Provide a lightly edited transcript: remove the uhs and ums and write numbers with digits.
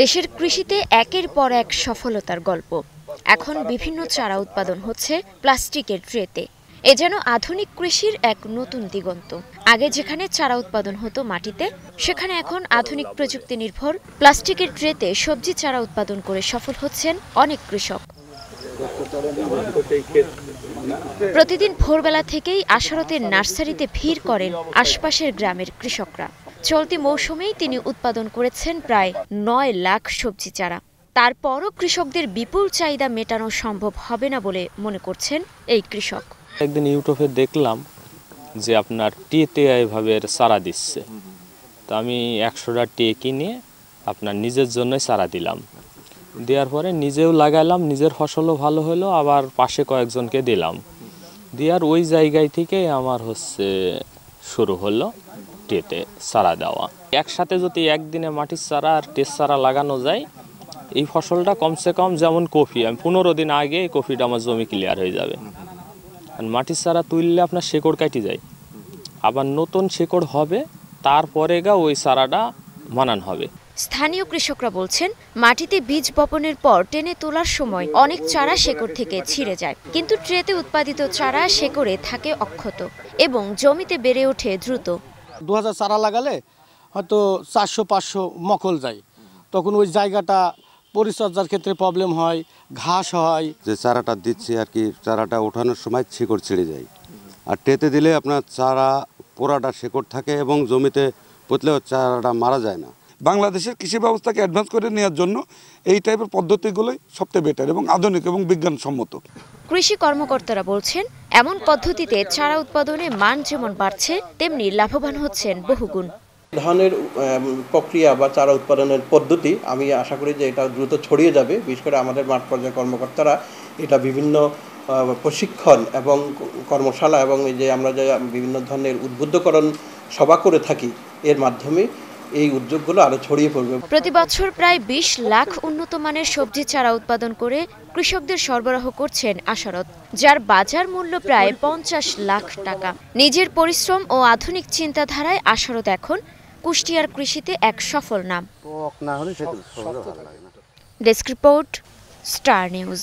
দেশের কৃষিতে একের পর এক সফলতার গল্প। এখন বিভিন্ন চারা উৎপাদন হচ্ছে প্লাস্টিকের ট্রেতে। এ যেন আধুনিক কৃষির এক নতুন দিগন্ত। আগে যেখানে চারা উৎপাদন হতো মাটিতে, সেখানে এখন আধুনিক প্রযুক্তি নির্ভর প্লাস্টিকের ট্রেতে সবজি চারা উৎপাদন করে সফল হচ্ছেন অনেক কৃষক। প্রতিদিন ভোরবেলা থেকেই আশারতের নার্সারিতে ভিড় করেন আশপাশের গ্রামের কৃষকরা। চলতি মৌসুমেই তিনি উৎপাদন করেছেন প্রায় ৯ লাখ সবজি চারা। তারপরও কৃষকদের বিপুল চাহিদা মেটানো সম্ভব হবে না বলে মনে করছেন এই কৃষক। একদিন ইউটিউবে দেখলাম যে আপনার টিতে এভাবে চারা দিচ্ছে, তো আমি ১০০টা টি কিনে আপনার নিজের জন্যই চারা দিলাম। দেওয়ার পরে নিজেও লাগালাম, নিজের ফসলও ভালো হলো, আবার পাশে কয়েকজনকে দিলাম। দেওয়ার ওই জায়গায় থেকে আমার শুরু হলো টিতে চারা দেওয়া। একসাথে যদি একদিনে মাটির চারা আর টের চারা লাগানো যায়, এই ফসলটা কমসে কম, যেমন কফি, আমি ১৫ দিন আগে কফিটা আমার জমি ক্লিয়ার হয়ে যাবে। আর মাটির চারা তুললে আপনার শেকড় কেটে যায়, আবার নতুন শেকড় হবে, তারপরে ওই চারাটা মানান হবে। স্থানীয় কৃষকরা বলছেন, মাটিতে বীজ বপনের পর টেনে তোলার সময় অনেক চারা শেকড় থেকে ছিঁড়ে যায়, কিন্তু ট্রেতে উৎপাদিত চারা শেকড়ে থাকে অক্ষত এবং জমিতে বেড়ে ওঠে দ্রুত। ২০০০ চারা লাগালে হয়তো ৪০০-৫০০ মকল যায়, তখন ওই জায়গাটা পরিচর্যার ক্ষেত্রে প্রবলেম হয়, ঘাস হয়। যে চারাটা দিচ্ছি আর কি, চারাটা ওঠানোর সময় শেকড় ছিঁড়ে যায়। আর ট্রেতে দিলে আপনার চারা পোড়াটা শেকড় থাকে এবং জমিতে পুঁতলেও চারাটা মারা যায় না। বাংলাদেশের কৃষি ব্যবস্থাকে অ্যাডভান্স করে নেওয়ার জন্য এই টাইপের পদ্ধতিগুলোই সবচেয়ে বেটার এবং আধুনিক এবং বিজ্ঞানসম্মত। কৃষি কর্মকর্তারা বলছেন, এমন পদ্ধতিতে চারা উৎপাদনে মান যেমন বাড়ছে, তেমনি লাভবান হচ্ছেন বহুগুণ। ধানের প্রক্রিয়া বা চারা উৎপাদনের পদ্ধতি আমি আশা করি যে এটা দ্রুত ছড়িয়ে যাবে। বিশেষ করে আমাদের মাঠ পর্যায়ে কর্মকর্তারা এটা বিভিন্ন প্রশিক্ষণ এবং কর্মশালা এবং এই যে আমরা যে বিভিন্ন ধরনের উদ্বুদ্ধকরণ সভা করে থাকি, এর মাধ্যমে এই উদ্যোগগুলো আরো ছড়িয়ে পড়বে। প্রতি বছর প্রায় ২০ লাখ উন্নত মানের সবজি চারা উৎপাদন করে কৃষকদের সরবরাহ করছেন আশারত, যার বাজার মূল্য প্রায় ৫০ লাখ টাকা। নিজের পরিশ্রম ও আধুনিক চিন্তাধারায় আশারত এখন কুষ্টিয়ার কৃষিতে এক সফল নাম। Desk report, star news.